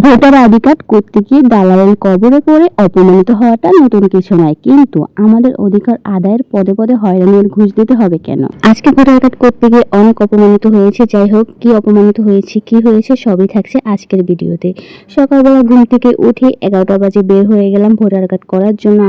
Voter ID card করতে গিয়ে দালালের কবলে পড়ে অপমানিত হওয়াটা নতুন কিছু নয়, কিন্তু আমাদের অধিকার আদায়ের পদে পদে হয়রানির ঘুষ দিতে হবে কেন? আজকে ভোটার কার্ড করতে গিয়ে অনেক অপমানিত হয়েছে। যাই হোক, কি অপমানিত হয়েছে, কি হয়েছে, সবই থাকছে আজকের ভিডিওতে। সকালবেলা ঘুম থেকে উঠে 11টা বাজে বের হয়ে গেলাম ভোটার কার্ড করার জন্য।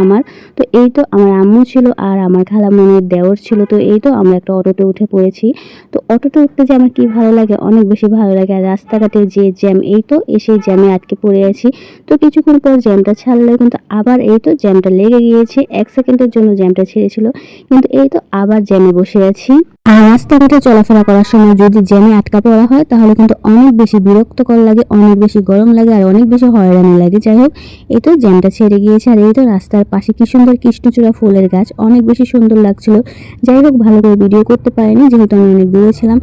তো এই তো আমার আম্মু ছিল আর আমার খালামণির দেওর ছিল। তো এই তো আমরা একটা অটোতে উঠে পড়েছি। তো অটোতে উঠতে যে আমার কি ভালো লাগে, অনেক বেশি ভালো লাগে। আর রাস্তাঘাটে যে জ্যাম, এই তো এসে জ্যামে আটকে পড়ে আছি। তো কিছুক্ষণ পর জ্যামটা ছাড়লে কিন্তু আবার এই তো জ্যামটা লেগে গিয়েছে। 1 সেকেন্ডের জন্য জ্যামটা ছেড়েছিল, কিন্তু এই তো আবার জ্যামে বসে আছি। আর রাস্তাঘাটে চলাফেরা করার সময় যদি জ্যামে আটকা পড়া হয় তাহলে কিন্তু অনেক বেশি বিরক্তকর লাগে, অনেক বেশি গরম লাগে আর অনেক বেশি হয়রানি লাগে। যাই হোক, এই তো জ্যামটা ছেড়ে গিয়েছে। আর এই তো রাস্তার পাশে কি সুন্দর কৃষ্ণচূড়া ফুলের গাছ, অনেক বেশি সুন্দর লাগছিল। যাই হোক, ভালো করে ভিডিও করতে পারিনি যেহেতু আমি অনেক দূরে ছিলাম।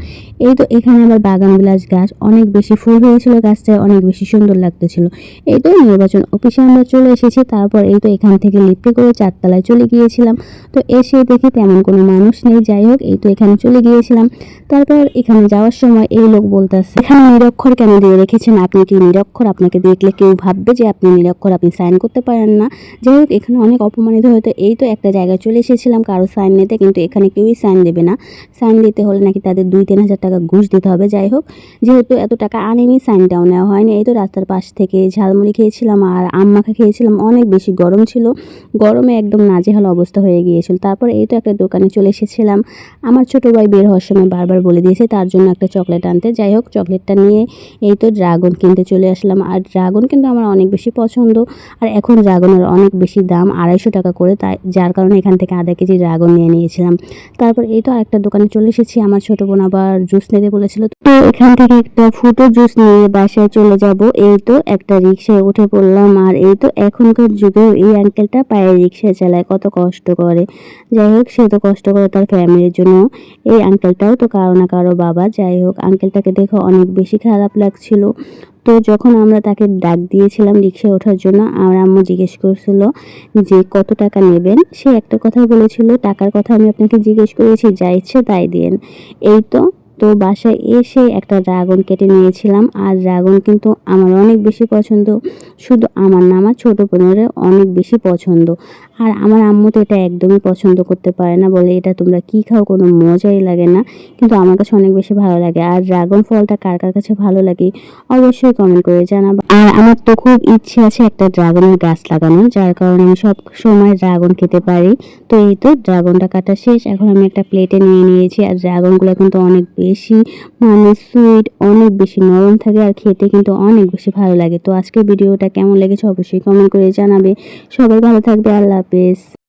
এই তো এখানে আবার বাগান বিলাস গাছ, অনেক বেশি ফুল হয়েছিল গাছটায়, অনেক বেশি সুন্দর লাগতেছিল। এই তো নির্বাচন অফিসে আমরা চলে এসেছি। তারপর এই তো এখান থেকে লিফটে করে 4 তলায় চলে গিয়েছিলাম। তো এসে দেখি তেমন কোনো মানুষ নেই। যাই হোক, এই তো এখানে চলে গিয়েছিলাম। তারপর এখানে যাওয়ার সময় এই লোক বলতেছে, এখানে নিরক্ষর কেন দিয়ে রেখেছেন? আপনি কি নিরক্ষর? আপনাকে দেখলে কেউ ভাববে যে আপনি নিরক্ষর, আপনি সাইন করতে পারেন না। যাই হোক, এখানে অনেক অপমানিত হতো। এই তো একটা জায়গায় চলে এসেছিলাম কারো সাইন নিতে, কিন্তু এখানে কেউই সাইন দেবে না। সাইন দিতে হলে নাকি তাদের 2-3 হাজার টাকা ঘুষ দিতে হবে। যাই হোক, যেহেতু এত টাকা আনিনি, সাইনটাও নেওয়া হয়নি। এই তো রাস্তার পাশ থেকে ঝালমুড়ি খেয়েছিলাম আর আম মাখা খেয়েছিলাম। অনেক বেশি গরম ছিল, গরমে একদম নাজেহাল অবস্থা হয়ে গিয়েছিল। তারপর এই তো একটা দোকানে চলে এসেছিলাম। আমার ছোট ভাই বের হওয়ার সময় বারবার বলে দিয়েছে তার জন্য একটা চকলেট আনতে। যাই হোক, চকলেটটা নিয়ে এই তো ড্রাগন কিনতে চলে আসলাম। আর ড্রাগন কিন্তু আমার অনেক বেশি পছন্দ। আর এখন ড্রাগনের অনেক বেশি দাম, 250 টাকা করে, তাই যার কারণে এখান থেকে আধা কেজি ড্রাগন নিয়ে নিয়েছিলাম। তারপর এই তো আরেকটা দোকানে চলে এসেছি। আমার ছোট বোন আবার জুস নিতে বলেছিল, তো এখান থেকে একটা ফ্রুটের জুস নিয়ে বাসায় চলে যাব। এই তো একটা রিক্সায় উঠে পড়লাম। আর এই তো এখনকার যুগে এই আঙ্কেলটা পায়ে রিক্সা চালায়, কত কষ্ট করে। যাই হোক, সে তো কষ্ট করে তার ফ্যামিলির জন্য, এই আঙ্কেলটাও তো কারো না কারো বাবা। যাই হোক, আঙ্কেলটাকে দেখে অনেক বেশি খারাপ লাগছিল। তো যখন আমরা তাকে ডাক দিয়েছিলাম রিক্সায় ওঠার জন্য, আমার আম্মু জিজ্ঞেস করছিল যে কত টাকা নেবেন। সে একটা কথাই বলেছিল, টাকার কথা আমি আপনাকে জিজ্ঞেস করেছি, যা ইচ্ছে তাই দিয়েন। এই তো তো বাসায় এসে একটা ড্রাগন কেটে নিয়েছিলাম। আর ড্রাগন কিন্তু আমার অনেক বেশি পছন্দ, শুধু আমার না, আমার ছোটো বোনেরও অনেক বেশি পছন্দ। আর আমার আম্মু তো এটা একদমই পছন্দ করতে পারে না, বলে এটা তোমরা কী খাও, কোনো মজাই লাগে না। কিন্তু আমার কাছে অনেক বেশি ভালো লাগে। আর ড্রাগন ফলটা কার কার কাছে ভালো লাগে অবশ্যই কমেন্ট করে জানাবো। আর আমার তো খুব ইচ্ছে আছে একটা ড্রাগনের গাছ লাগানোর, যার কারণে আমি সব সময় ড্রাগন খেতে পারি। তো এই তো ড্রাগনটা কাটা শেষ, এখন আমি একটা প্লেটে নিয়ে নিয়েছি। আর ড্রাগনগুলো কিন্তু অনেক বেশি সুইট, অনেক বেশি নরম থাকে আর খেতে কিন্তু অনেক বেশি ভালো লাগে। তো আজকের ভিডিওটা কেমন লেগেছে অবশ্যই কমেন্ট করে জানাবে। সবাই ভালো থাকবে, আল্লাহ হাফেজ।